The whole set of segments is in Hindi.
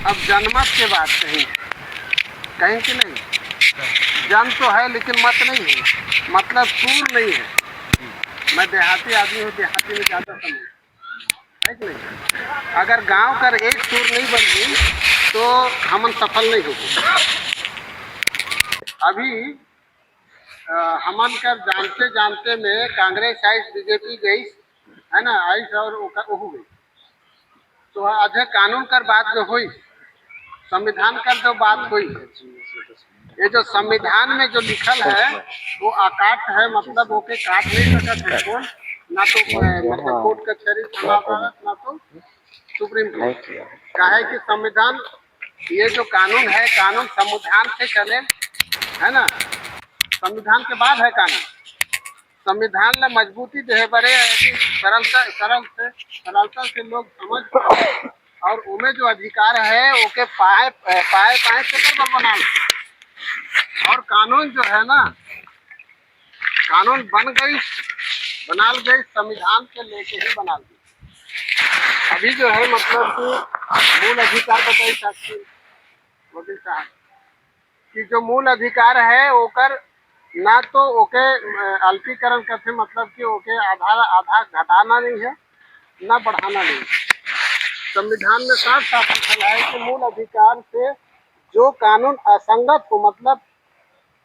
अब जनमत के बात कहीं कहीं कि नहीं, जन तो है लेकिन मत नहीं है, मतलब सूर नहीं है। मैं देहाती आदमी हूँ, देहाती में ज़्यादा समय है कि नहीं। अगर गांव कर एक सूर नहीं बन गई तो हम सफल नहीं होंगे। अभी हमन कर जानते जानते में कांग्रेस आई, बीजेपी गई है ना, आई और हो गई। तो अधे कानून कर बात जो हुई, संविधान कर जो बात हुई, ये जो संविधान में जो लिखल है वो अकाट है, मतलब वो के काट नहीं सकता है कौन, ना तो मतलब कोर्ट कचहरी थाना अदालत, ना तो सुप्रीम कोर्ट। क्या है कि संविधान, ये जो कानून है, कानून संविधान से चले है ना, संविधान के बाद है कानून। संविधान ला मजबूती दे बड़े सरलता से लोग समझ पाए, और उनमें जो अधिकार है ओके पाए से बना। और कानून जो है ना, कानून बन गई, बना गई संविधान के लेके ही बना गई। अभी जो है मतलब कि मूल अधिकार बताइए साक्षी वकील साहब कि जो मूल अधिकार है ओकर ना तो ओके अल्पीकरण करते, मतलब कि ओके आधा घटाना नहीं है ना बढ़ाना नहीं। संविधान में साफ साफ लिखा है कि मूल अधिकार से जो कानून असंगत हो, मतलब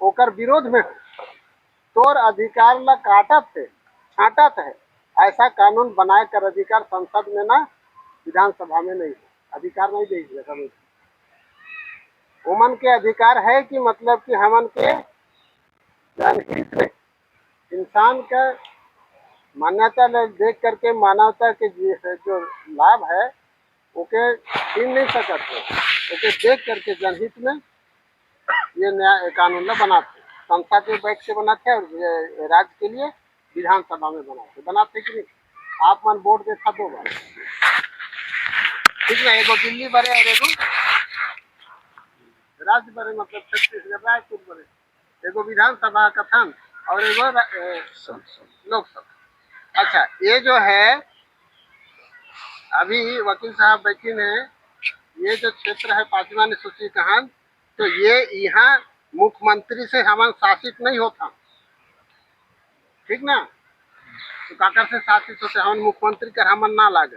ओकर विरोध में तोर अधिकार ला काटत है, छाटत है, ऐसा कानून बनाए कर अधिकार संसद में ना विधानसभा में नहीं है, अधिकार नहीं देगी। उमन के अधिकार है कि मतलब कि हमन के जनहित में इंसान का मान्यता देख करके मानवता के जो लाभ है ओके छीन नहीं सकते, ओके देख करके जनहित में ये नया कानून ला बनाते, संसद में बैठ के बनाते और राज्य के लिए विधानसभा में बनाते कि नहीं। आप मन वोट देखा 2 बार, ठीक ना, एगो दिल्ली बड़े और एगो राज्य बड़े, मतलब छत्तीसगढ़ रायपुर बड़े, एगो विधानसभा का थान और एगो लोकसभा। अच्छा, ये जो है अभी वकील साहब बैठे हैं, ये जो क्षेत्र है 5वां अनुसूची कहान, तो ये यहाँ मुख्यमंत्री से हम शासित नहीं होता, ठीक ना। तो काकर से शासित होते, हम मुख्यमंत्री कर हमन ना लागे,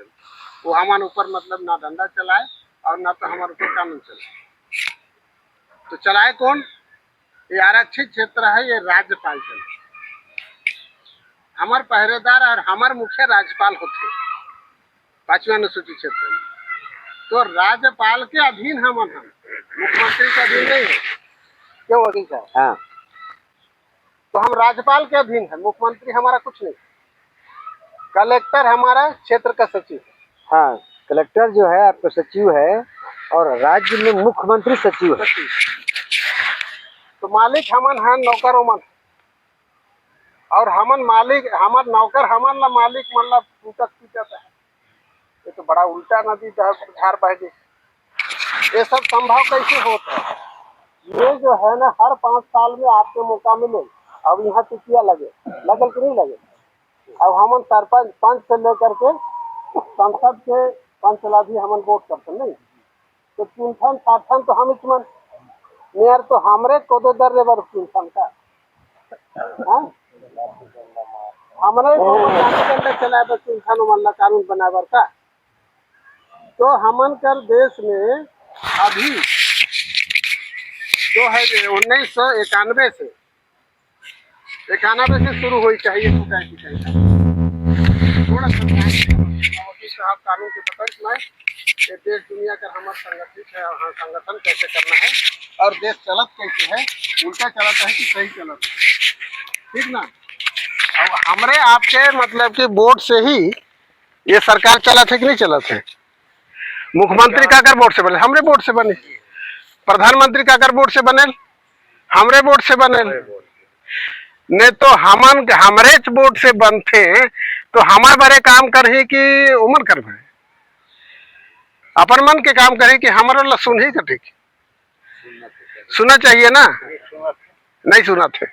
वो हमारे ऊपर मतलब ना धंधा चलाए और ना तो हमारे ऊपर कानून चलाए। तो चलाए कौन, ये आरक्षित क्षेत्र है, ये राज्यपाल चले, हमार पहरेदार और हमार मुख्य राज्यपाल होते 5वां अनुसूची क्षेत्र में। तो राज्यपाल के अधीन हम मुख्यमंत्री के अधीन नहीं है, क्यों वकील साहब? हाँ, तो हम राज्यपाल के अधीन है, मुख्यमंत्री हमारा कुछ नहीं। कलेक्टर हमारा क्षेत्र का सचिव है। हाँ, कलेक्टर जो है आपका सचिव है और राज्य में मुख्यमंत्री सचिव है। तो मालिक हमन है, नौकर उमन, और हमन मालिक, हमार नौकर हमन ला मालिक मन ला पूछत है। ये तो बड़ा उल्टा नदी धार बह गई। ये सब संभव कैसे होता है? ये जो है ना, हर 5 साल में आपको मौका मिले, अब यहाँ टिकिया लगल कि नहीं लगे। अब हमन सरपंच पंच से लेकर के संसद के पंचला भी हमन वोट करते नहीं, तो 3 साठन तो हम इसमें मेयर तो हमरे को दो दर बर 3 का हमरे चलाए बर 3 मन कानून बनाए बर का। तो हमन कर देश में अभी जो है 1991 से शुरू हुई चाहिए थोड़ा साहब कानून के बतौर में ये देश दुनिया का हमारा संगठित है, और संगठन कैसे करना है और देश चलत कैसे है, उल्टा चलत है कि सही चलत है, ठीक ना। अब हमरे आपके मतलब कि वोट से ही ये सरकार चलत है कि नहीं चलत है। मुख्यमंत्री का कर वोट से बने, हमरे वोट से बने। प्रधानमंत्री का कर वोट से बने, हमरे वोट से बने। नहीं तो हमन हमरे वोट से बनते तो हमारे बड़े काम करे कि उमर कर भाई अपन मन के काम करे कि हमारा ला सुन ही कर, ठीक सुनना चाहिए ना, नहीं सुना थे।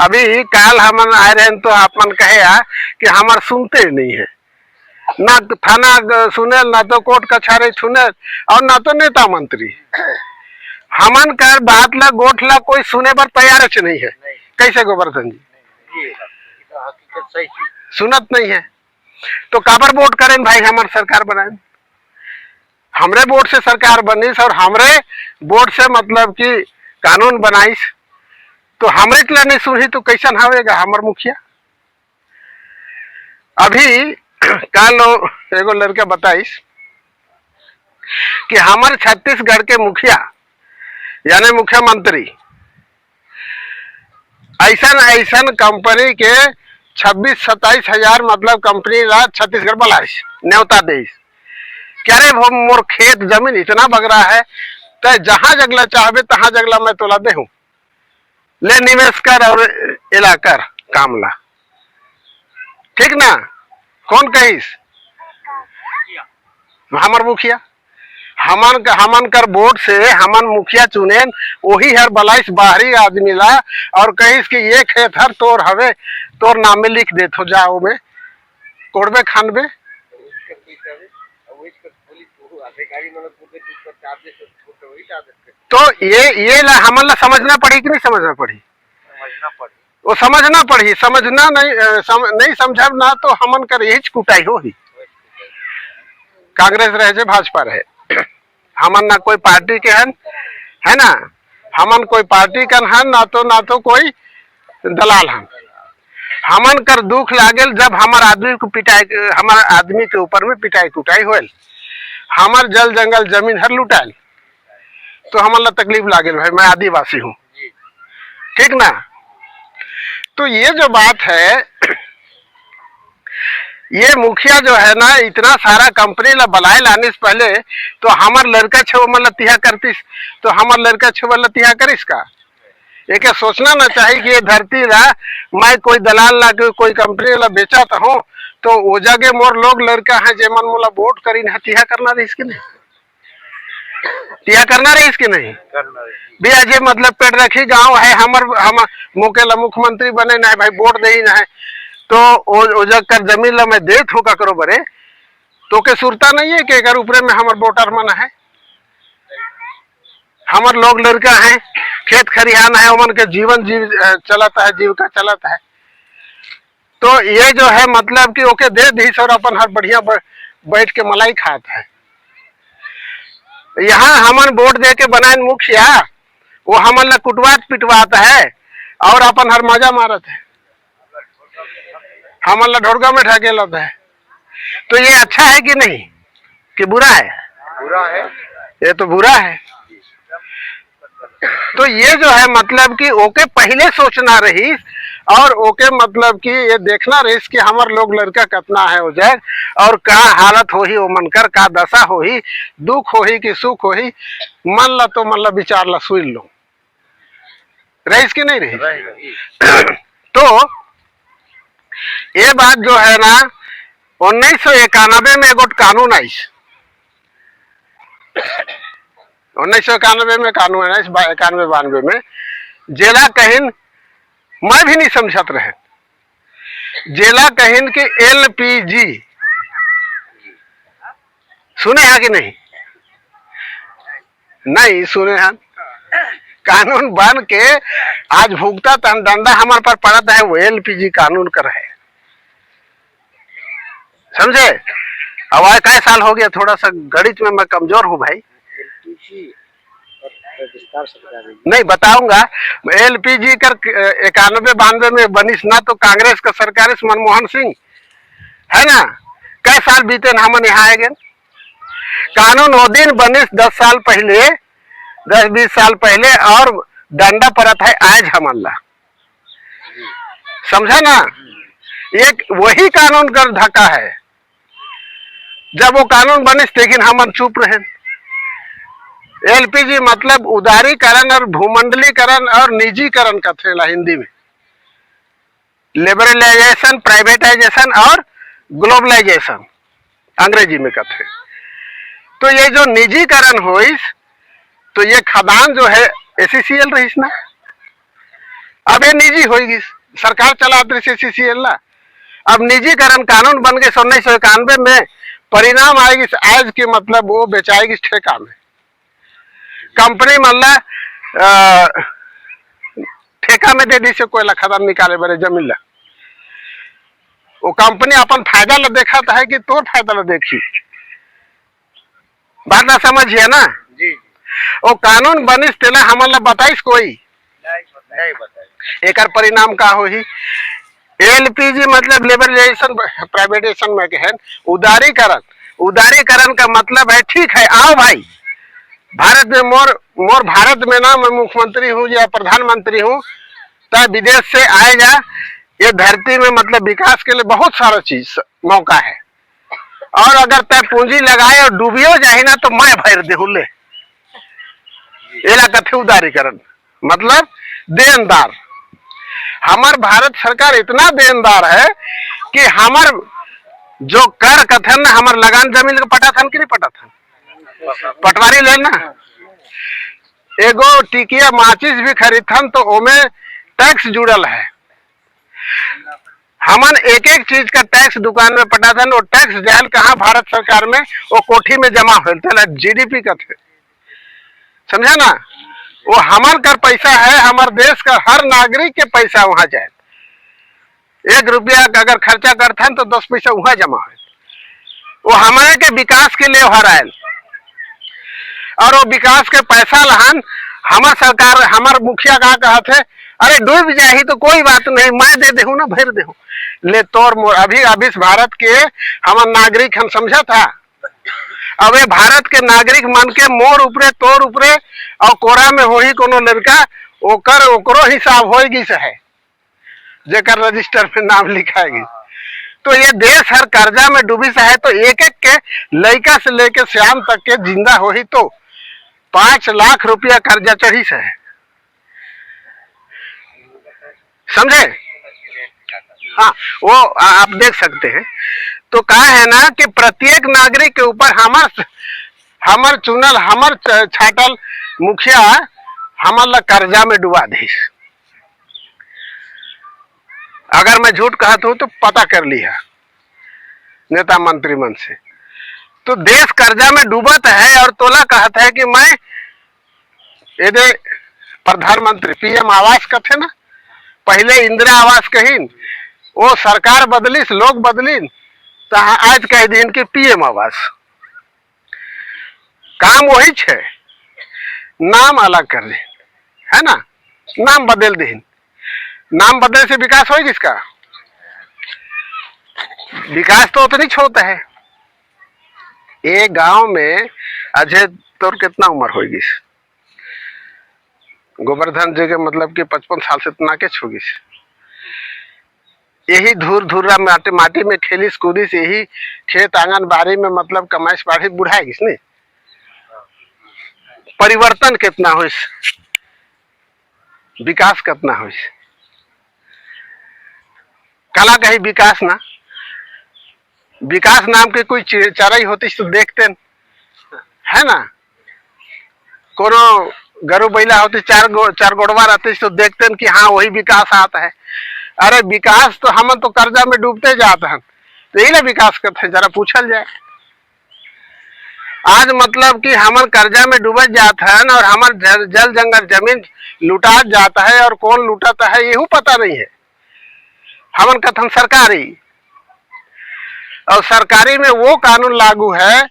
अभी काल हमन आए रहे तो आप मन कहे कि हमार सुनते नहीं है, ना थाना सुने, ना तो कोर्ट कचहरी सुने, और ना तो नेता मंत्री। हमन कर बात ला गोठ ला कोई सुने पर तैयार नहीं है। कैसे गोवर्धन जी? हकीकत सही थी। सुनत नहीं है तो काबर वोट करें भाई? हमारे सरकार बनाए, हमरे वोट से सरकार बनीस और हमरे वोट से मतलब कि कानून बनाईस, तो हमरे के लिए नहीं सुनी तो कैसन हवेगा हमार मुखिया? अभी कल एगो लड़का बताइस कि हमारे छत्तीसगढ़ के मुखिया यानी मुख्यमंत्री ऐसन ऐसन कंपनी के 26-27 हजार मतलब कंपनी ला छत्तीसगढ़ बुलाइस, न्योता देस। क्या रे वो मोर खेत जमीन इतना बग रहा है, तो जहां जगला चाहबे तहां जगला मैं तोला दे हूं, ले निवेश कर और इलाकर काम ला। ठीक ना? कौन कहिस? हमार मुखिया। हमन कर वोट से हमन मुखिया चुने, वही हर बलाइस बाहरी आदमी ला और कहिस कि ये खेत हर तोर हवे, तोर नामे लिख दे तो जाओ में कोड़बे खानबे। तो ये ला हमन ला समझना पड़ी कि नहीं समझना पड़ी? समझना पड़ी। वो समझना पड़ी, समझना नहीं नहीं समझब ना तो हमन कर यही कुटाई हो ही। कांग्रेस रहे भाजपा रहे, हमन ना कोई पार्टी के हन, है ना? हमन कोई पार्टी कन हन ना तो कोई दलाल हन। हमन कर दुख लागेल जब हमार आदमी को पिटाई, हमार आदमी के ऊपर में पिटाई कुटाई होल, हमार जल जंगल जमीन हर लुटाइल, तो हमन ला तकलीफ लागेल भाई, मैं आदिवासी हूँ। ठीक ना? तो ये जो बात है, ये मुखिया जो है ना इतना सारा कंपनी ला बलाए लाने से पहले तो हमार लड़का छो मन लतिहा करतीस, तो हमार लड़का छो लतिहा करिस का? एक सोचना ना चाहिए कि ये धरती ला मैं कोई दलाल ला कोई कंपनी ला बेचा हूँ तो वो जगह मोर लोग लड़का है जे मन मोला वोट करी तिहा करना रहीस कि नहीं? तिहा करना रहीस कि नहीं? भैया जे मतलब पेड़ रखी गाँव है, हम मोके ला मुख्यमंत्री बने ना है भाई, वोट दे ही ना है, तो ओ जग कर जमीन ला मैं देत हूँ करो बरे, तो के सुरता नहीं है कि अगर ऊपरे में हमार वोटर मन है, हमार लोग लड़का है, खेत खरिहान है, उमन के जीवन चलाता है, जीविका चलाता है। तो ये जो है मतलब कि ओके दे दी और अपन हर बढ़िया बैठ के मलाई खाता है। यहाँ हमन वोट दे के बनाए मुखिया, वो हमन ला कुटवात पिटवाता है और अपन हर मजा मारत है, हमन ला ढोरगा में ढके लता है। तो ये अच्छा है कि नहीं कि बुरा है? बुरा है। ये तो बुरा है। तो ये जो है मतलब कि ओके पहले सोचना रही और ओके मतलब कि ये देखना रही कि हमार लोग लड़का कितना है हो जाए और का हालत हो ही वो मनकर का दशा हो ही, दुख हो ही कि सुख हो ही, मन ला तो मन ला विचार ला सुन लो रहीस कि नहीं रही। तो ये बात जो है ना 1991 में एगो कानून आई, 1991 में कानून है, 91-92 में जेला कहिन मैं भी नहीं समझत रहे, जेला कहिन के LPG सुने हैं कि नहीं? नहीं सुने हैं। कानून बन के आज भुगता दंडा हमारे पर पड़ा है, वो LPG कानून कर है, समझे? अब आए कई साल हो गया, थोड़ा सा गणित में मैं कमजोर हूँ भाई, नहीं बताऊंगा। LPG कर 91-92 में बनिस ना तो कांग्रेस का सरकार मनमोहन सिंह है ना, कई साल बीते ना हमन यहाँ आए गए। कानून वो दिन बनिस 10 साल पहले, 10-20 साल पहले, और डंडा परत है आज हमन ला, समझा ना? एक वही कानून कर धक्का है, जब वो कानून बनिस लेकिन हमन चुप रहे। LPG मतलब उदारीकरण और भूमंडलीकरण और निजीकरण का थेला हिंदी में, लिबरलाइजेशन, प्राइवेटाइजेशन और ग्लोबलाइजेशन अंग्रेजी में कहते। तो ये जो निजीकरण होइस, तो ये खदान जो है SCCL रहीस ना, अब ये निजी होगी, सरकार चला SCCL ला, अब निजीकरण कानून बन गए 1991 में, परिणाम आएगी आज की मतलब वो बेचाएगी ठेका में। कंपनी मतलब ठेका में दे दी से कोयला खदान निकाले बड़े जमीन ला, वो कंपनी अपन फायदा ला देखा है कि तोर फायदा ला देखी, बात ना समझिए ना जी वो कानून बनिस तेला हमारा बताइस कोई नहीं बताइए। एकर परिणाम का हो ही। एलपीजी मतलब लिबरलाइजेशन प्राइवेटाइजेशन में है, उदारीकरण। उदारीकरण का मतलब है ठीक है आओ भाई भारत में मोर भारत में ना मैं मुख्यमंत्री हूँ या प्रधानमंत्री हूँ, तो विदेश से आए जा, ये धरती में मतलब विकास के लिए बहुत सारा चीज मौका है, और अगर तय पूंजी लगाए और डूबियो जाए ना तो मैं भर दे ले, एला कथे उदारीकरण मतलब देनदार। हमार भारत सरकार इतना देनदार है कि हमार जो कर कथन ना हमार लगान जमीन का पटाथन कि नहीं पटाथन, पटवारी लेना एगो टिकिया माचिस भी खरीदथन तो ओमे टैक्स जुड़ल है। हमन एक एक चीज का टैक्स दुकान में पटाथन, वो टैक्स जाल कहाँ भारत सरकार में, वो कोठी में जमा हो जीडीपी का थे, समझा ना। वो हमार का पैसा है, हमार देश का हर नागरिक के पैसा वहां जाए। 1 रुपया का अगर खर्चा करथन तो 10 पैसा वहां जमा है, वो हमारे के विकास के लिए वहां आयल, और वो विकास के पैसा लहन हमार सरकार हमार मुखिया का कहते है अरे डूब जाही तो कोई बात नहीं मैं दे देहूं ना भर देहूं ले तोर मोर। अभी अभी इस भारत के हमार नागरिक हम समझा था, अब ये भारत के नागरिक मन के मोर ऊपरे तोर ऊपरे और कोरा में हो ही कोनो लड़का ओकर ओकरो हिसाब होगी से है जेकर रजिस्टर में नाम लिखाएगी। तो ये देश हर कर्जा में डूबी से है, तो एक एक के लड़का से लेके श्याम तक के जिंदा हो ही तो 5 लाख रुपया कर्जा चढ़ी से है, समझे। हाँ वो आप देख सकते हैं। तो कहा है ना कि प्रत्येक नागरिक के ऊपर हमार चुनल हमार छाटल मुखिया हमारा कर्जा में डुबा दी। अगर मैं झूठ कहता हूं तो पता कर लिया नेता मंत्री मन से। तो देश कर्जा में डूबत है और तोला कहता है कि मैं ये प्रधानमंत्री पीएम आवास का थे ना, पहले इंदिरा आवास कहीन, वो सरकार बदलिस लोग बदलिन तो आज कह दिन कि पीएम आवास, काम वही छे, नाम अलग कर दे है ना, नाम बदल दे। नाम बदलने से विकास होगी इसका, विकास तो उतनी छोटा है। एक गांव में अजय तोर कितना उम्र होगी, गोवर्धन जी के मतलब कि 55 साल से इतना के छोगी, यही धूर धूरा माटी में खेलिस कूदिस, यही खेत आंगन बाड़ी में मतलब कमाइश बाढ़ी बुढ़ाएगी नहीं। परिवर्तन कितना हो, विकास कितना हो, कला का ही विकास ना, विकास नाम के कोई चराई होती तो देखते है ना, कोनो गरु बैला होती चार गोड़वा रहते तो देखते कि हाँ वही विकास आता है। अरे विकास तो हम तो कर्जा में डूबते जाते हैं, तो यही ना विकास करते हैं, जरा पूछल जाए। आज मतलब कि हमार कर्जा में डूबत जाता है और हमार जल जंगल जमीन लुटा जाता है, और कौन लुटाता है यही पता नहीं है। हमन कथन सरकारी, और सरकारी में वो कानून लागू है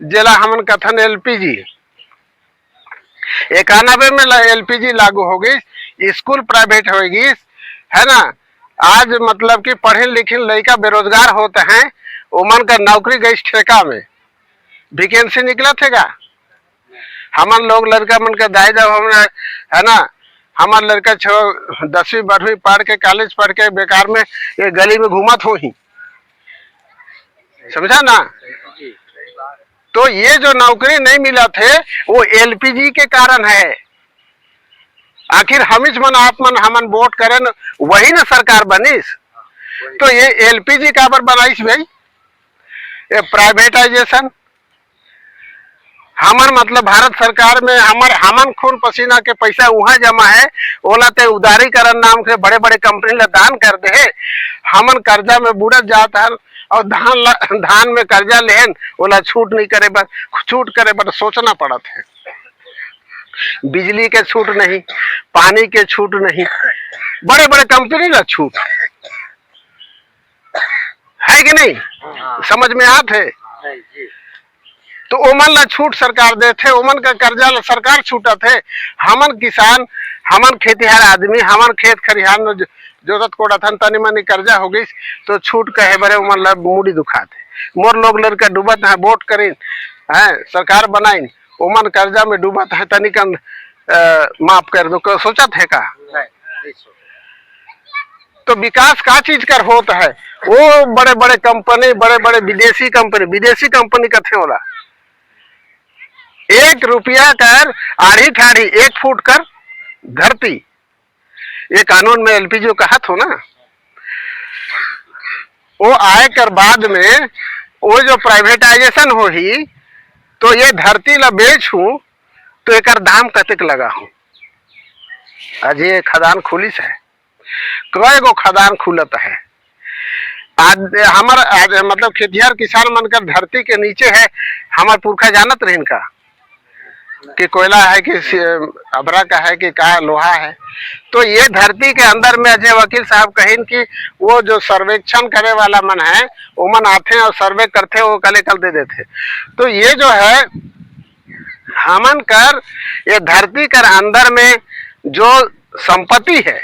जिला हमन कथन एलपीजी 91 में एलपीजी लागू हो गई, स्कूल प्राइवेट होगी है ना। आज मतलब कि पढ़े लिखे लड़का बेरोजगार होते हैं, उमन का नौकरी गई ठेका में, वैकेंसी निकला थेगा। हमन लोग लड़का मन का दाई जब है ना, हमार लड़का 10वीं 12वीं पढ़ के कॉलेज पढ़ के बेकार में ये गली में घूमत हो ही, समझा ना। तो ये जो नौकरी नहीं मिला थे वो एलपीजी के कारण है। आखिर हमिच मन आप मन हमन वोट करें वही ना सरकार बनिस, तो ये एलपीजी काबर बनाइस भाई, ये प्राइवेटाइजेशन हमर मतलब भारत सरकार में हमन खून पसीना के पैसा वहां जमा है, ओला ते उदारीकरण नाम के बड़े बड़े कंपनी ला दान कर दे, हमन कर्जा में बुड़त जात हन और धान में कर्जा लेहन ओला छूट करे बर सोचना पड़त है। बिजली के छूट नहीं, पानी के छूट नहीं, बड़े बड़े कंपनी ला छूट है कि नहीं? समझ में आत है? तो ओमन ला छूट सरकार देथे, ओमन का कर्जा ला सरकार छूटत है। हमन किसान, हमन खेतीहर आदमी, हमन खेत खरिहान में जोतत कोड़त हन, तनी मनी कर्जा हो गई तो छूट कहे बरे ओमन ला मुड़ी दुखात है। मोर लोग लड़का डूबत है, वोट करीन है सरकार बनाइन, ओमन कर्जा में डूबत है, तनिकन माफ कर दो, सोचत है का? तो विकास का चीज कर होता है? वो बड़े बड़े कंपनी, बड़े बड़े विदेशी कंपनी कथे होला, 1 रुपया कर आड़ी ठाड़ी 1 फुट कर धरती, ये कानून में एलपीजी कहत हो ना। वो आए कर बाद में वो जो प्राइवेटाइजेशन हो ही तो ये धरती ला बेचूं तो एक दाम कतक लगा हूं। आज ये खदान खुलिस है, कई गो खदान खुलत है। आज मतलब खेतिहर किसान मनकर धरती के नीचे है। हमार पुरखा जानत रहीन का कि कोयला है कि अबरा का है कि का लोहा है। तो ये धरती के अंदर में अजय वकील साहब कहिन कि वो जो सर्वेक्षण करे वाला मन है वो मन आते और सर्वे करते, वो कल दे देते। तो ये जो है हमन कर ये धरती कर अंदर में जो संपत्ति है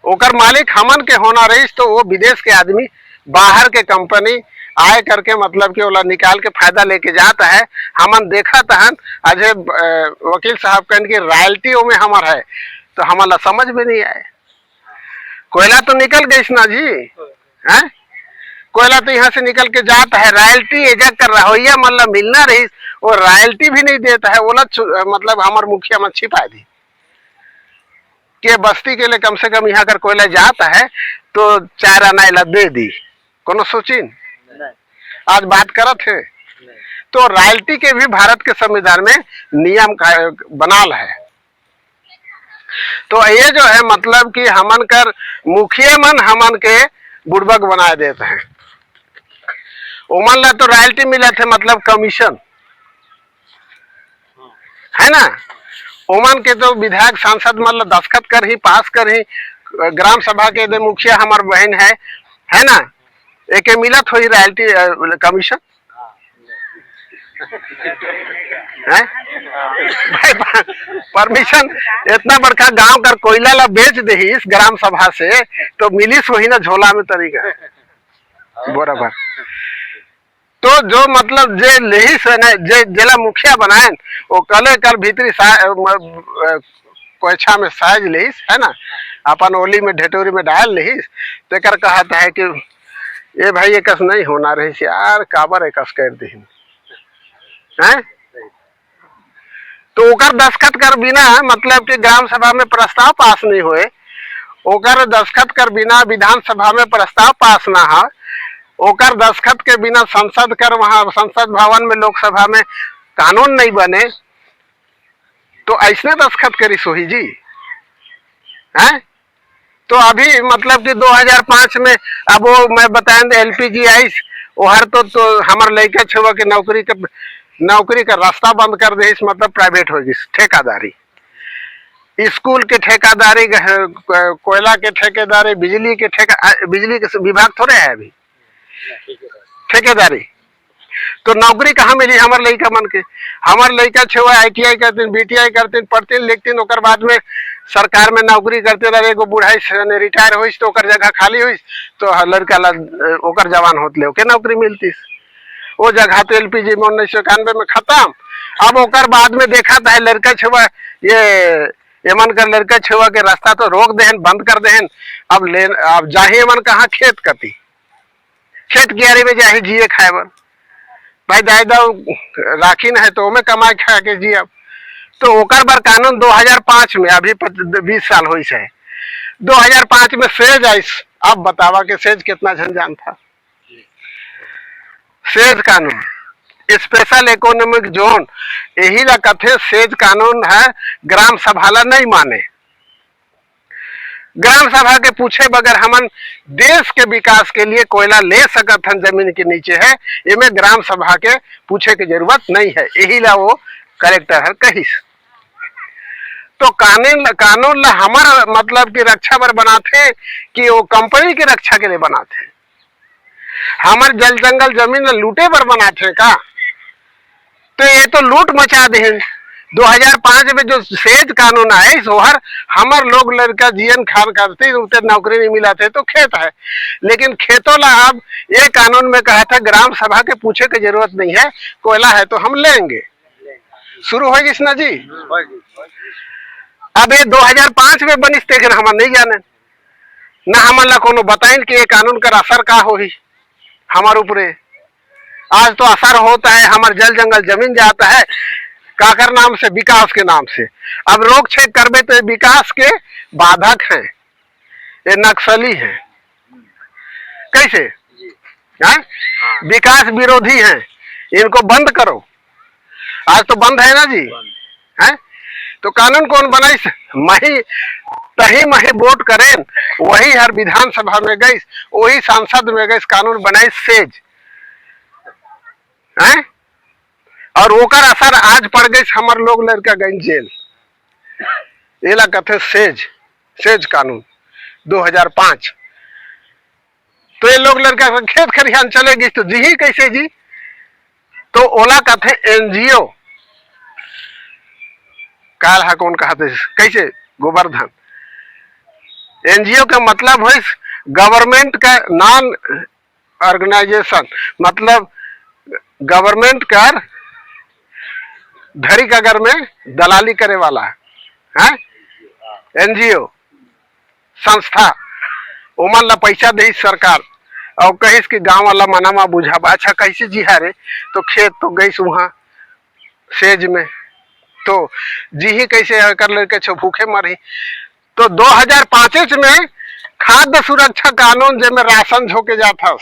ओकर मालिक हमन के होना रही, तो वो विदेश के आदमी, बाहर के कंपनी आए करके मतलब कि ओला निकाल के फायदा लेके जाता है। हमन देखा हन अजय वकील साहब कहन की रॉयल्टी में हमार है, तो हमारा समझ में नहीं आए। कोयला तो निकल गई ना जी, है कोयला तो यहाँ से निकल के जाता है, रॉयल्टी एजक कर रहोइया मतलब मिलना रही, वो रॉयल्टी भी नहीं देता है। ओला मतलब हमार मुखिया मत छिपा दी के बस्ती के लिए कम से कम यहाँ कर कोयला जाता है तो 4 आना इला दे दी, कोनो सोचिन आज बात करत है। तो रॉयल्टी के भी भारत के संविधान में नियम बनाल है। तो ये जो है मतलब कि हमन कर मुखिया मन हमन के बुड़बक बना देते हैं। ओमन ला तो रॉयल्टी मिला थे मतलब कमीशन है ना। ओमन के तो विधायक सांसद मतलब दस्खत कर ही पास कर ही, ग्राम सभा के दे मुखिया हमार बहन है ना, एक मिलत हो रॉयल्टी कमीशन है भाई। परमिशन इतना बड़का गांव कर कोयला ला बेच दे इस ग्राम सभा से तो मिलिस वही ना झोला में तरीका बराबर। तो जो मतलब जे लेहिस है ना, जे जेला मुखिया बनाए वो कले कर भीतरी कोयछा में साइज लेहिस है ना, अपन ओली में ढेटोरी में डाल लेहिस, तो कर कहता है कि ये भाई एकस नहीं होना रही यार, काबर एकस कर दी है। तो ओकर दस्खत कर बिना मतलब कि ग्राम सभा में प्रस्ताव पास नहीं हुए, ओकर दस्खत कर बिना विधानसभा में प्रस्ताव पास ना हो, ओकर दस्खत के बिना संसद कर वहां संसद भवन में लोकसभा में कानून नहीं बने, तो ऐसने दस्खत करी सोही जी हैं। तो अभी मतलब कि 2005 में अब वो मैं बताएं एलपीजी आई वो हर तो हमार लड़का छुआ के नौकरी का रास्ता बंद कर दे, मतलब प्राइवेट हो गई ठेकेदारी, स्कूल के ठेकेदारी, कोयला के ठेकेदारी, बिजली के विभाग थोड़े है अभी ठेकेदारी। तो नौकरी कहाँ मिली हमार लड़का मन के? हमार लड़का छुआ ITI करते, BTI करते, पढ़ते लिखते, ओकर बाद में सरकार में नौकरी करते रहे, एगो बुढ़ाई रिटायर हुई तो ओकर जगह खाली हुई तो लड़का ओकर जवान होते ओके नौकरी मिलती। वो जगह तो LPG में 1991 में खत्म। अब ओकर बाद में देखा था लड़का छुआ ये मन कर लड़का छुआ के रास्ता तो रोक देहन, बंद कर देहन। अब जाही मन कहाँ खेत कती, खेत कियारी में जाही जिए खाए बर, भाई दाई दाऊ राखी न है तो में कमाए खा के जी। अब तो ओकर बर कानून 2005 में, अभी 20 साल हुई है, 2005 में सेज आई। अब बतावा के सेज कितना झंझान था, सेज कानून स्पेशल इकोनॉमिक जोन यही ला कथे सेज कानून है ग्राम सभा ला नहीं माने। ग्राम सभा के पूछे बगैर हमन देश के विकास के लिए कोयला ले सकत हन जमीन के नीचे है, इमे ग्राम सभा के पूछे की जरूरत नहीं है, यही ला वो कलेक्टर है कहिस। तो कानून ला हमार मतलब की रक्षा बर बनाते कि वो कंपनी की रक्षा के लिए बनाते, हमार जल जंगल जमीन ला लूटे बर बनाते का। तो ये तो लूट मचा दे। 2005 में जो सेज कानून आए सोहर हमार लोग लड़का जीवन खान करते उतने नौकरी नहीं मिला थे तो खेत है, लेकिन खेतों ला अब ये कानून में कहा था ग्राम सभा के पूछे की जरूरत नहीं है, कोयला है तो हम लेंगे। शुरू हो जिसना जी अब ये 2005 में बनिस लेकिन हम नहीं जाने ना हमारा कोनो बताइन कि ये कानून का असर का हो ही हमारे ऊपर। आज तो असर होता है, हमारे जल जंगल जमीन जाता है काकर नाम से, विकास के नाम से। अब रोक छेक करबे तो ये विकास के बाधक हैं, ये नक्सली हैं, कैसे है? विकास विरोधी हैं, इनको बंद करो। आज तो बंद है ना जी है? तो कानून कौन बनाई? मही तही मही वोट करें, वही हर विधानसभा में गई, वही सांसद में गई, कानून बनाई सेज है? और ओकर असर आज पड़ गई हमार लोग लड़का गई जेल। ये ला कथे सेज कानून 2005। तो ये लोग लड़का खेत खरिहान चलेगी तो जी कैसे जी? तो ओला कथे एनजीओ काल हा कौन कहते कैसे गोवर्धन। एनजीओ का मतलब है गवर्नमेंट का नॉन ऑर्गेनाइजेशन, मतलब गवर्नमेंट कर धरी कगर में दलाली करे वाला है एनजीओ संस्था। ओमन ला पैसा दे सरकार और कहिस कि गांव वाला मनामा बुझाबा। अच्छा कैसे जी है रे? तो खेत तो गई वहां सेज में तो जी ही कैसे कर लेके छो भूखे मरी। तो 2005 में खाद्य सुरक्षा कानून जे में राशन झोके जाता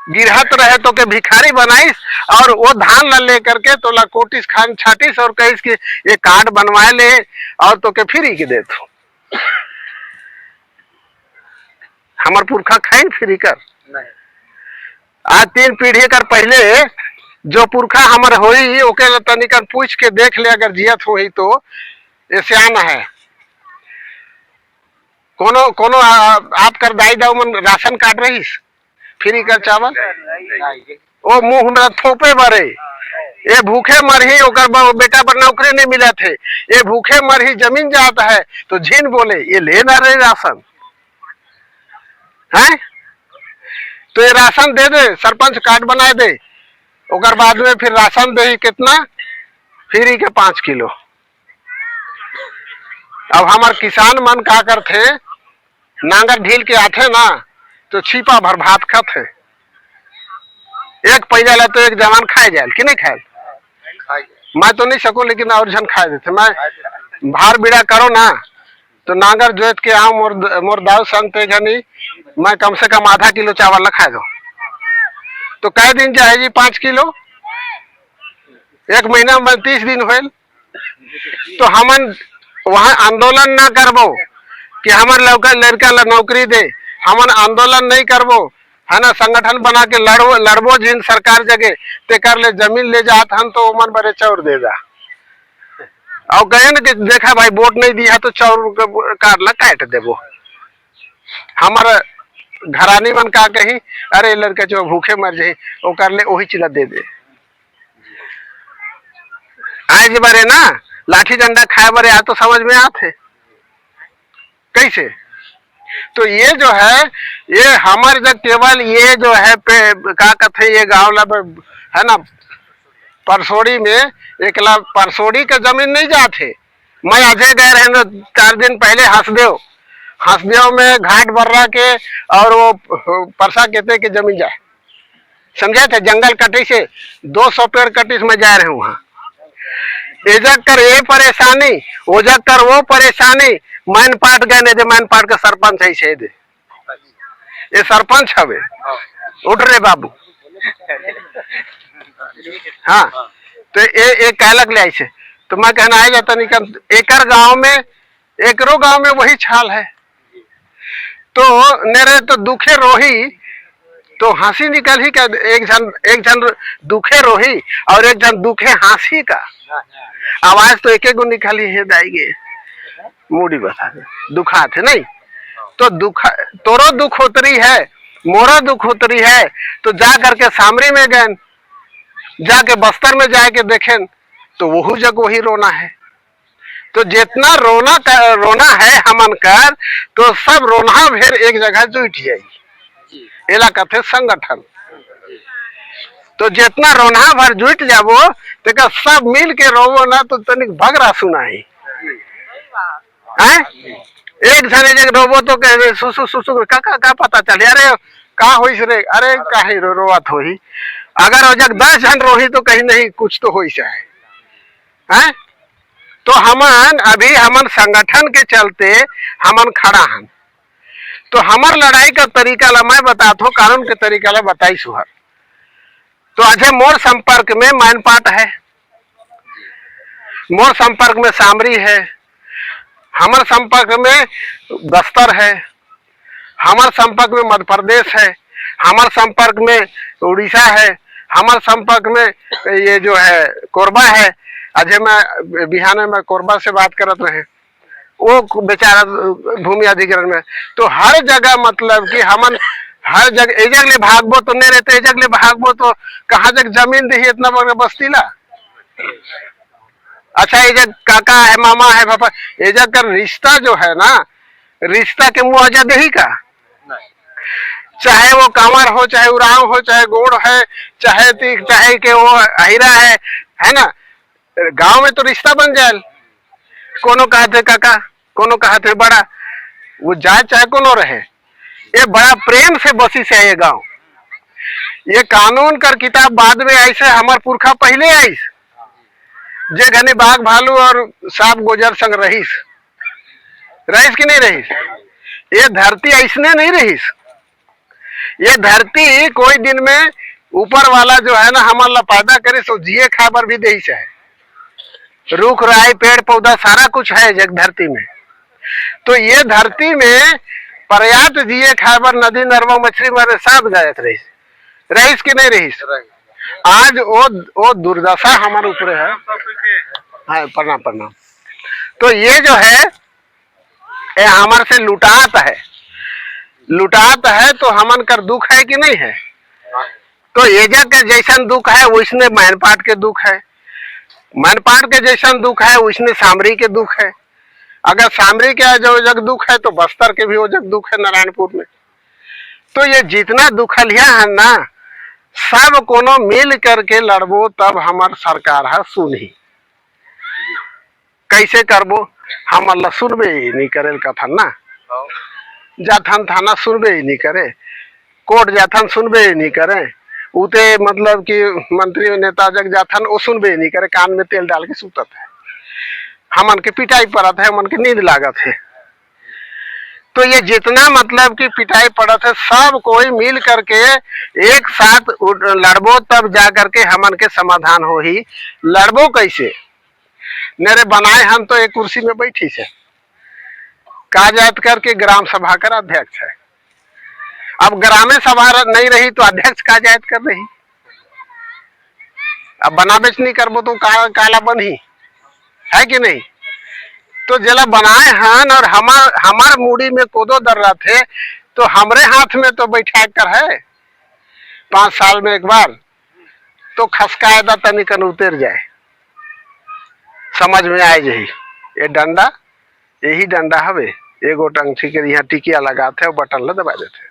गिरहत रहे तो के भिखारी बनाइस और वो धान ला ले करके तो ला कोटिस खान छाटिस और कहिस कि ये कार्ड बनवाए ले और तो के फ्री के दे दो। हमार पुरखा खाइन फ्री कर नहीं। आज 3 पीढ़ी कर पहले जो पुरखा हमार होई ओके तनिक पूछ के देख ले, अगर जियत हो तो ये सियाना है। कोनो कोनो आप कर दाई दाऊ मन राशन कार्ड रहीस फ्री कर चावल ओ मुंह में थोपे बरे, ये भूखे मरही ओकर बेटा पर नौकरी नहीं मिला थे, ये भूखे मरही जमीन जाता है तो झीन बोले ये ले ना रहे राशन है। तो ये राशन दे दे, सरपंच कार्ड बनाए दे, ओकर बाद में फिर राशन दे कितना फ्री के 5 किलो। अब हमार किसान मन का करते नांगर ढील के आते ना तो छिपा भर भात खाते, एक पैदा ला तो एक जवान खाए जाए कि नहीं खाए? मैं तो नहीं सकूं लेकिन और जन खाए देते। मैं भार बीड़ा करो ना तो नांगर जोत के आऊं मोर दाऊ संग ते जनी मैं कम से कम आधा किलो चावल खा दो तो कै दिन जाए जी 5 किलो, 1 महीना में 30 दिन हुए। तो हमन वहां आंदोलन ना करबो कि हमार लड़का ला नौकरी दे, हमन आंदोलन नहीं करबो है ना, संगठन बना के लड़बो जिन सरकार जगह ते कर ले जमीन ले जात हम तो मन बड़े चौर दे जा और गए न कि देखा भाई वोट नहीं दिया तो चौर कार ला काट देबो। हमारा घरानी मन का कही अरे लड़का जो भूखे मर जाए वो कर ले वही चिल्ला दे दे। आज बरे ना लाठी डंडा खाए बरे आ तो समझ में आते कैसे। तो ये जो है ये हमारे जब केवल ये जो है का कथे ये गांव ला है ना परसोड़ी में एकला परसोड़ी के जमीन नहीं जाते। मैं अजय गए रहे 4 दिन पहले हंसदेव में घाट बर्रा के और वो परसा कहते के जमीन जाए समझे थे, जंगल कटी से 200 पेड़ कटी से मैं जा रहे वहां। एजक कर ये परेशानी ओजक कर वो परेशानी मैन पाट गए ने मैन पाट का सरपंच है से दे ये सरपंच हवे उठ रे बाबू हाँ, तो ये कहलक ले ऐसे, तो मैं कहना है जाता नहीं कर एकर गांव में, एकरो गांव में वही छाल है। तो नेरे तो दुखे रोही, तो हंसी निकल ही का, एक जन दुखे रोही और एक जन दुखे हंसी का, आवाज तो एक गो निकल ही है जाएगी, मूडी बता दे दुखा थे नहीं। तो दुखा तोरो दुख उतरी है, मोरा दुख उतरी है, तो जा करके सामरी में गए, जाके बस्तर में जाके देखें तो वही जग वही रोना है। तो जितना रोना है हमन कर, तो सब रोना भेर एक जगह जुट जाई, एला कथे संगठन। तो जितना रोना भर जुट जाबो, तो सब मिल के रोवो ना, तो तनिक भगरा सुनाई है। एक जने जग रोबो तो कहे सुसु सुसु का पता चले, अरे का होइस रे, अरे काहे रोवत होही। अगर वो जग 10 जन रोही तो कहीं नहीं कुछ तो होइस है। तो हमन अभी हमन संगठन के चलते हमन खड़ा हन। तो हमर लड़ाई का तरीका ला मैं बताता हूँ, कानून के तरीका ला बताई सुहर। तो अजय मोर संपर्क में मैनपाट है, मोर संपर्क में सामरी है, हमर संपर्क में बस्तर है, हमर संपर्क में मध्य प्रदेश है, हमर संपर्क में उड़ीसा है, हमर संपर्क में ये जो है कोरबा है। अजय मैं बिहाने में कोरबा से बात करत रहे, वो बेचारा भूमि अधिग्रहण में। तो हर जगह मतलब कि हमन हर जगह एजग ले भागबो तो नहीं रहते, एजग ले भागबो तो कहाँ जग जमीन दही इतना बड़ा बस्ती ला। अच्छा एजग काका है, मामा है, पापा, एजग का रिश्ता जो है ना, रिश्ता के मुआवजा दही का, चाहे वो कांवर हो, चाहे उराव हो, चाहे गोड़ है, चाहे के वो अहिरा है ना। गांव में तो रिश्ता बन जाए, कोनो कहते काका, कोनो कहते बड़ा, वो जाए चाहे कोनो रहे, ये बड़ा प्रेम से बसी से है ये गांव। ये कानून कर किताब बाद में ऐसे हमार पुरखा पहले आईस, जे घने बाघ भालू और सांप गोजर संग रहीस कि नहीं रहीस। ये धरती ऐसने नहीं रहीस, ये धरती कोई दिन में ऊपर वाला जो है ना हमारा पैदा करे, सो जिए खाबर भी दे है, रुख राई पेड़ पौधा सारा कुछ है जग धरती में। तो ये धरती में पर्याप्त जिए खाबर नदी नरवा मछली मारे सब जायत रहीस कि नहीं रहीस। आज वो दुर्दशा हमारे ऊपर है। हाँ, प्रणाम। तो ये जो है ये हमारे से लुटात है, तो हमन कर दुख है कि नहीं है। तो एजा के जैसन दुख है वैसने मैनपाट के दुख है, मैनपाट के जैसन दुख है वैसने सामरी के दुख है। अगर सामरी के जो जग दुख है तो बस्तर के भी वो जग दुख है नारायणपुर में। तो ये जितना दुखलिया है ना, सब कोनो मिल करके लड़बो तब हमार सरकार है सुनही। कैसे करबो, हम अल्लाह सुनबे ही नहीं करे कथन ना, जाथन थाना सुनबे ही नहीं करे, कोर्ट जाथन सुनबे ही नहीं करे, उते मतलब कि मंत्री नेता जग जाथन वो सुनबे ही नहीं करे, कान में तेल डाल के सुतत है, हमन के पिटाई पड़त है, हमन के नींद लागत है। तो ये जितना मतलब कि पिटाई पड़त है, सब कोई मिल करके एक साथ लड़बो तब जा करके हमन के समाधान हो ही। लड़बो कैसे, मेरे बनाए हम तो एक कुर्सी में बैठी से का जात करके ग्राम सभा कर अध्यक्ष है। अब ग्राम सभा नहीं रही तो अध्यक्ष का जायत कर रही, अब बना बेच नहीं करबो तो काला बन ही है कि नहीं। तो जला बनाए हन और हमार मूडी में कोदो दर रहा थे, तो हमरे हाथ में तो बैठा कर है 5 साल में एक बार, तो खसकायदा तनिकन उतर जाए, समझ में आए जही। ये डंडा, यही डंडा हवे, एगो अंगठी के यहाँ टिकिया लगाते और बटन ला दबा देते।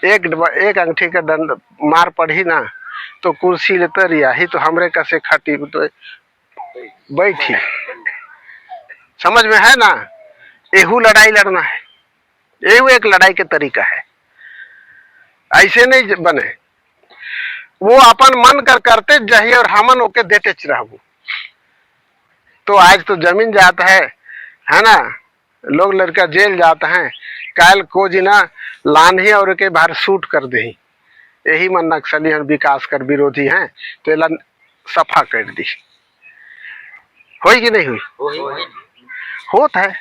एक अंगठी का डंड मार पड़ी ना तो कुर्सी ले तरिया ही, तो हमरे कसे खटी तो बैठी। समझ में है ना, एहू लड़ाई लड़ना है, एहू एक लड़ाई के तरीका है, ऐसे नहीं बने। वो अपन मन कर करते जाहिए और हमन ओके देते रहबू। तो आज तो जमीन जाता है ना, लोग लड़का जेल जाते हैं, काल को जिना लान ही और के बाहर शूट कर दे, यही मन नक्सली हैं, विकास कर विरोधी हैं, तो एला सफा कर दी। हुई कि नहीं हुई? होत है।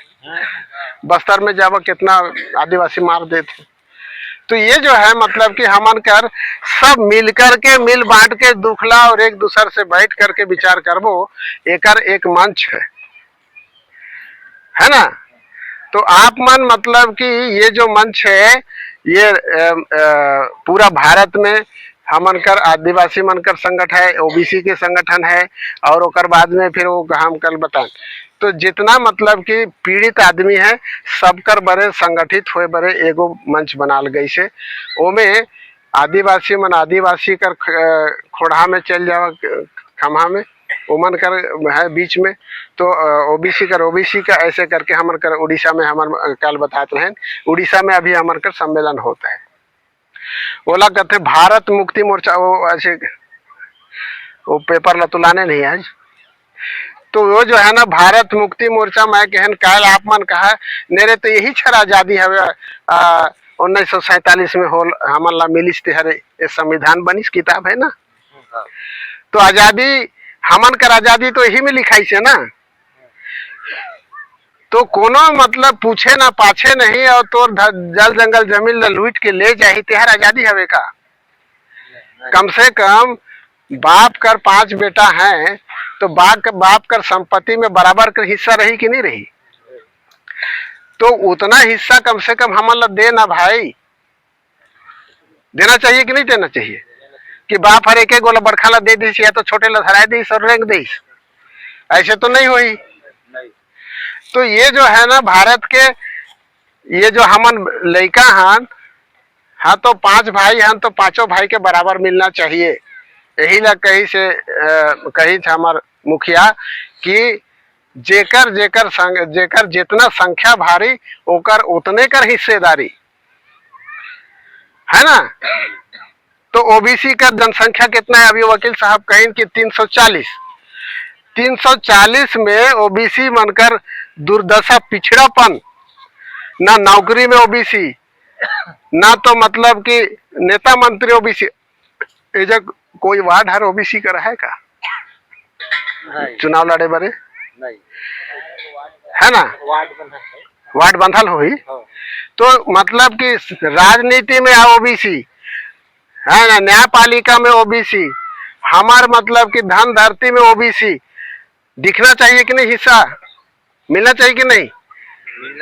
बस्तर में जावा कितना आदिवासी मार देते। तो ये जो है मतलब कि हमन कर सब मिल करके मिल बांट के दुखला और एक दूसरे से बैठ करके विचार करबो, एकर एक मंच है ना। तो आप मन मतलब कि ये जो मंच है ये पूरा भारत में हमन कर आदिवासी मन कर संगठन है, ओबीसी के संगठन है, और ओकर बाद में फिर वो हम कल बताएं तो जितना मतलब कि पीड़ित आदमी है सबकर बड़े संगठित हुए बड़े एगो मंच बनाल गई से। ओमे आदिवासी मन आदिवासी कर खोड़ा में चल जावा खम्हा में, ओमन कर है बीच में, तो ओबीसी कर ओबीसी का, ऐसे करके हमन कर उड़ीसा में हमन कल बताते हैं, उड़ीसा में अभी हमन कर सम्मेलन होता है। ओला कहते भारत मुक्ति मोर्चा, वो ऐसे वो पेपर लतुलाने नहीं आज। तो वो जो है ना भारत मुक्ति मोर्चा मैं कहन काल आप मन कहा नेरे तो यही छर आजादी हवे 1947 में होल हमन ला मिलिस तेहर संविधान बनिस किताब है ना। तो आजादी हमन कर आजादी तो यही में लिखाई से ना। तो कोनो मतलब पूछे ना पाछे नहीं और तोर जल जंगल जमीन ला लूट के ले जाही तेहर आजादी हवे का। कम से कम बाप कर 5 बेटा हैं तो बाप कर संपत्ति में बराबर कर हिस्सा रही कि नहीं रही। तो उतना हिस्सा कम से कम हमन ला देना भाई, देना चाहिए कि नहीं देना चाहिए। कि बाप हर एक गोला बड़खा ला दे दीस या तो छोटे ला धराए दीस और रेंग दीस, ऐसे तो नहीं हुई। तो ये जो है ना भारत के ये जो हमन लड़का हन, हाँ तो 5 भाई हन तो 5 भाई के बराबर मिलना चाहिए। यही ला कही से कही थे हमार मुखिया कि जेकर जेकर जितना संख्या भारी ओकर उतने कर हिस्सेदारी है ना। तो ओबीसी का जनसंख्या कितना है, अभी वकील साहब कहें कि 340 में ओबीसी मनकर दुर्दशा पिछड़ापन, ना नौकरी में ओबीसी, ना तो मतलब कि नेता मंत्री ओबीसी। जब कोई वार्ड हर ओबीसी का रहा है का चुनाव लड़े बरे नहीं है ना, वार्ड बंधल हुई। तो मतलब कि राजनीति में ओबीसी है ना, न्यायपालिका में ओबीसी, हमार मतलब कि धन धरती में ओबीसी। दिखना चाहिए कि नहीं, हिस्सा मिलना चाहिए कि नहीं,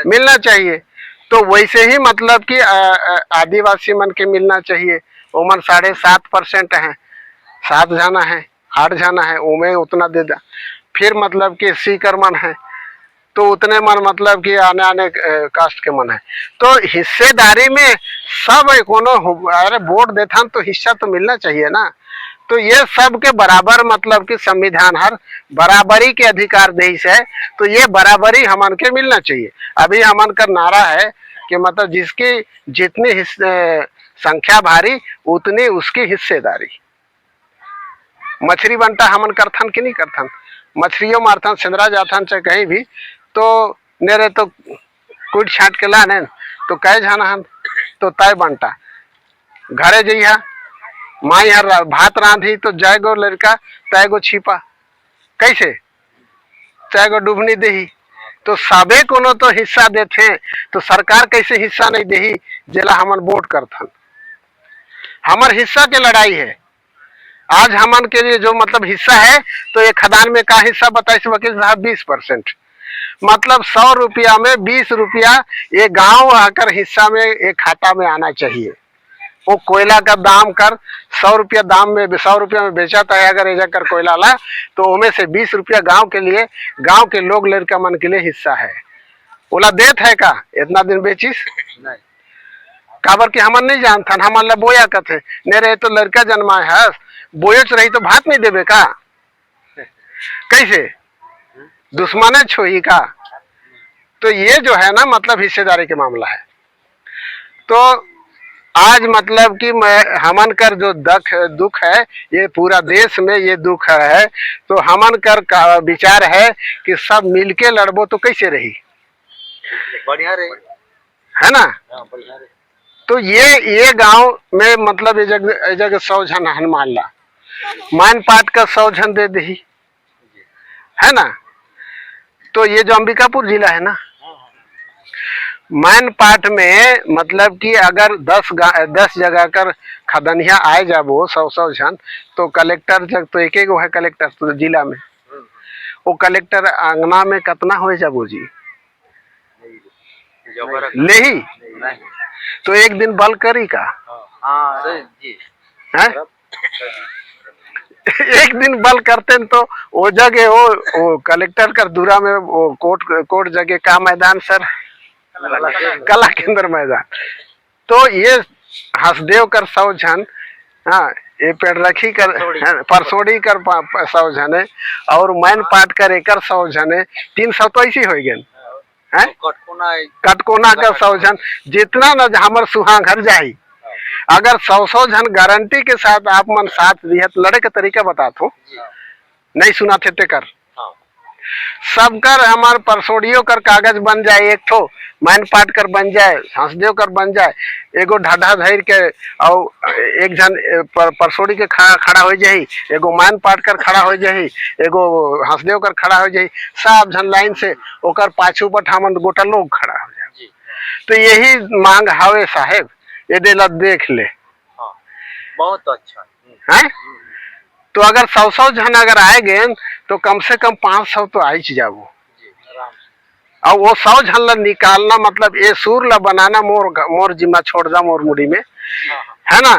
मिलना चाहिए। तो वैसे ही मतलब कि आदिवासी मन के मिलना चाहिए। उमन 7.5% है, 7 जाना है 8 जाना है, उमे उतना दे दा। फिर मतलब कि सीकर मन है तो उतने मन मतलब कि आने कास्ट के मन है। तो हिस्सेदारी में सब कोनो अरे वोट देता तो हिस्सा तो मिलना चाहिए ना। तो ये सब के बराबर मतलब कि संविधान हर बराबरी के अधिकार देश है, तो ये बराबरी हमन के मिलना चाहिए। अभी हमन का नारा है कि मतलब जिसकी जितनी संख्या भारी उतनी उसकी हिस्सेदारी। मछली बनता हमन करथन कि नहीं करथन, मछलियों मारथन सिंदरा जाथन चाहे कहीं भी, तो नेरे तो कुछ छाट के लाने तो कह जाना हम तो तय बनता। घरे जइहा माई हर भात रांधी तो जाए गो लड़का तय गो छिपा, कैसे चाहे गो डुबनी देही। तो सबे कोनो तो हिस्सा देते, तो सरकार कैसे हिस्सा नहीं देही जेला हमन वोट करथन। हमर हिस्सा के लड़ाई है आज हमन के लिए जो मतलब हिस्सा है। तो एक खदान में का हिस्सा बताइए वकील साहब 20%, मतलब 100 रुपया में 20 रुपया ये गांव आकर हिस्सा में एक खाता में आना चाहिए। वो कोयला का दाम कर 100 रुपया दाम में 100 रुपया में बेचाता है अगर एजा कर कोयला ला, तो उनमें से 20 रुपया गांव के लिए, गांव के लोग लड़का मन के लिए हिस्सा है। बोला देत है का इतना दिन बेचिस नहीं, काबर कि हमन नहीं जानथन, हमन ला बोया कथे नहीं रहे तो लड़का जन्मा है बोयच रही तो भात नहीं देवे का, कैसे दुश्मन छोही का। तो ये जो है ना मतलब हिस्सेदारी के मामला है। तो आज मतलब कि मैं हमन कर जो दुख है ये पूरा देश में ये दुख है। तो हमन कर का विचार है कि सब मिलके लड़बो तो कैसे रही, बढ़िया रही है ना। तो ये गांव में मतलब ये जगह 100 जन हनुमान ला मान पाट का 100 जन दे दी है ना। तो ये जो अंबिकापुर जिला है ना, मान पाट में मतलब कि अगर 10 जगह कर खदनिया आए जब वो 100 जन, तो कलेक्टर जब तो एक है कलेक्टर तो जिला में, वो कलेक्टर आंगना में कितना हो जब वो जी ले ही तो एक दिन बल करी का है? एक दिन बल करते हैं तो वो जगह वो कलेक्टर कर दूरा में वो कोर्ट जगह का मैदान सर कला केंद्र मैदान। तो ये हसदेव कर 100 जन, हाँ ये पेड़ रखी कर परसोड़ी कर 100 जन है, और मैन पाट कर एकर 100 जन है, 300 तो ऐसी हो गए हैं। कटकोना का 100 जन, जितना न हमर सुहा घर जाई, अगर 100 जन गारंटी के साथ आप मन साथ दिए तो लड़े का तरीका बता थो नहीं सुना थे ते कर सबकर हमार परसोड़ियों कर कागज बन जाए, एक ठो मैन पाट कर बन जाए, हंसदेव कर बन जाए, एगो ढाढा धैर के और एक जन परसोड़ी के खड़ा हो जाही, एगो मैन पाट कर खड़ा हो जाही, एगो हंसदेव कर खड़ा हो जाही, सब जन लाइन से ओकर पाछू पर हमन गोटा लोग खड़ा हो जाए। तो यही मांग हावे साहेब, ये देला देख ले। बहुत अच्छा है। तो अगर 100 जन अगर आए गए तो कम से कम 500 तो आई जाओ, और वो 100 जन ला निकालना मतलब ये सूर ला बनाना मोर जिम्मा छोड़ दा मोर मुड़ी में, है ना।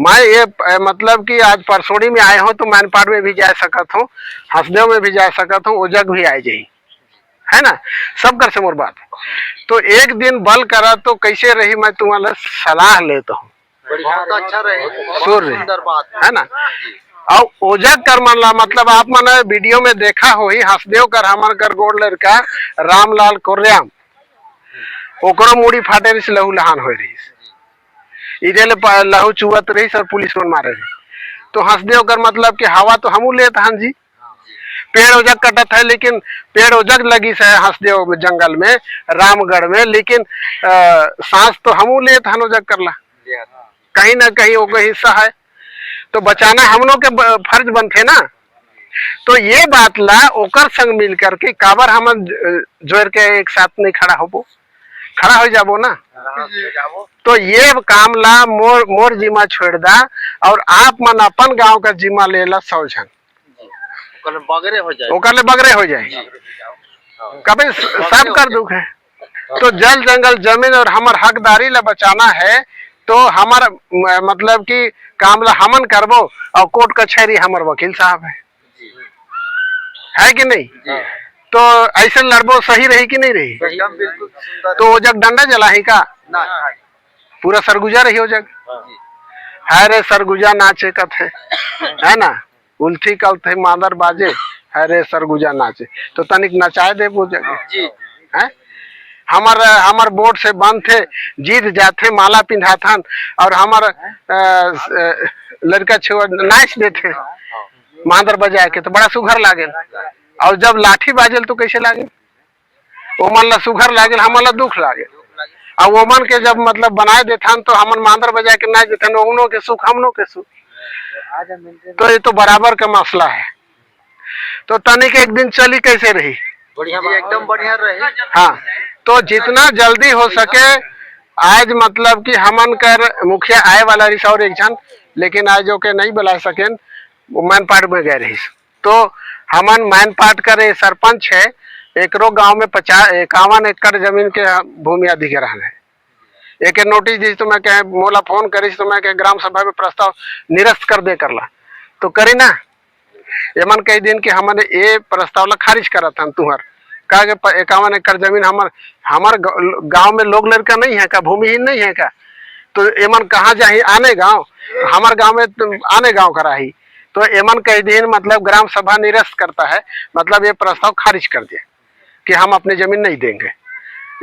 मैं ये मतलब कि आज परसोड़ी में आए हो तो मैनपाट में भी जा सकत हूँ, हंसदेव में भी जा सकत हूँ, वो जग भी आए जाई, है ना। सब कर से मोर बात। तो एक दिन बल करा तो कैसे रही, मैं तुम्हारा सलाह लेता हूँ। बहुत अच्छा रहे, सुंदर बात है ना। और ओजग कर मन ला मतलब आप मन वीडियो में देखा हो ही, हंसदेव कर हमन कर गोड़ लड़का रामलाल कोर्याम ओकरो मुड़ी फाटे रही, लहू लहान हो रही, इधे लहू चुवत रही और पुलिस मन मारे रही। तो हंसदेव कर मतलब कि हवा तो हमू लेत हन जी, पेड़ ओजग कटत है, लेकिन पेड़ ओजग लगी से हंसदेव जंगल में रामगढ़ में, लेकिन सांस तो हमू लेत हन ओजग करला, कहीं ना कहीं वो हिस्सा है, तो बचाना हम लोग के फर्ज बनते ना। तो ये बात ला ओकर संग मिल करके काबर हम जोर के एक साथ नहीं खड़ा हो जाबो ना। तो ये काम ला मोर जिम्मा छोड़ दा, और आप मन अपन गांव का जिम्मा ले ला 100 जन, ओकर ले बगरे हो जाए, कभी सब कर दुख है। तो जल जंगल जमीन और हमार हकदारी ला बचाना है, तो हमारा मतलब कि काम ला हमन करबो, और कोर्ट कचहरी हमार वकील साहब है कि नहीं। तो ऐसे लड़बो सही रही कि नहीं रही, तो वो जग डंडा जलाही का पूरा सरगुजा रही हो जग, है रे सरगुजा नाचे कथ है ना, उल्टी कल थे मादर बाजे, है रे सरगुजा नाचे, तो तनिक नचाए दे वो जगह है। हमार बोर्ड से बंद थे, जीत जाते माला पिंधाथन, और हमार लड़का छुआ नाच देते मादर बजा के, तो बड़ा सुघर लागे। और जब लाठी बाजल तो कैसे लागे, वो मन ला सुघर लागे, हमन ला दुख लागे। और वो मन के जब मतलब बनाए देथन तो हमन मादर बजा के नाच देथन, उनो के सुख हमनो के सुख, तो ये तो बराबर का मसला है। तो तनिक एक दिन चली कैसे रही, एकदम बढ़िया रहे। हाँ, तो जितना जल्दी हो सके आज मतलब कि हमन कर मुखिया आए वाला रही और एक जन, लेकिन आज जो के नहीं बुला सके मैनपाट में गए रही, तो हमन मैनपाट करे सरपंच है, एकरो गांव में 51 एकड़ जमीन के भूमि अधिग्रहण है। एक नोटिस दी तो मैं कहे मोला फोन करी तो मैं कहे ग्राम सभा में प्रस्ताव निरस्त कर दे करला, तो करी ना एमन कई दिन कि हमन ये प्रस्ताव ला खारिज करत हन तुहर का 51 एकड़ जमीन हमार गांव में लोग लड़का नहीं है का, भूमिहीन नहीं है का, तो एमन कहाँ जाही आने गांव, हमार गांव में आने गांव कराही, तो एमन कई दिन मतलब ग्राम सभा निरस्त करता है, मतलब ये प्रस्ताव खारिज कर दिया कि हम अपनी जमीन नहीं देंगे,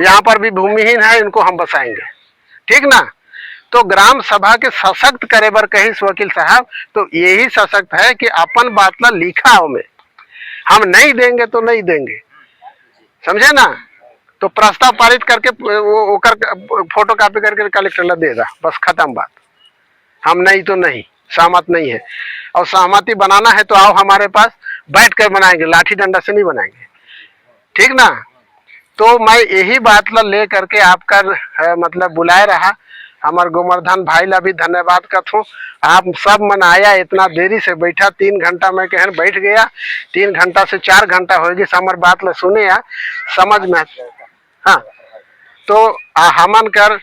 यहाँ पर भी भूमिहीन है, इनको हम बसाएंगे, ठीक ना। तो ग्राम सभा के सशक्त करे बर कही वकील साहब, तो यही सशक्त है कि अपन बात ला लिखा हो में, हम नहीं देंगे तो नहीं देंगे, समझे ना। तो प्रस्ताव पारित करके वो फोटो कॉपी करके कलेक्टर ला दे दा, बस खत्म बात। हम नहीं तो नहीं, सहमत नहीं है। और सहमति बनाना है तो आओ हमारे पास, बैठ कर बनाएंगे, लाठी डंडा से नहीं बनाएंगे, ठीक ना। तो मैं यही बात ला ले करके आपका मतलब बुलाए रहा। हमारे गोवर्धन भाई ला भी धन्यवाद करता हूँ। आप सब मन आया, इतना देरी से बैठा, 3 घंटा मैं कहन बैठ गया, 3 घंटा से 4 घंटा हो गई हमार बात ला सुने या समझ में। हाँ, तो हमन कर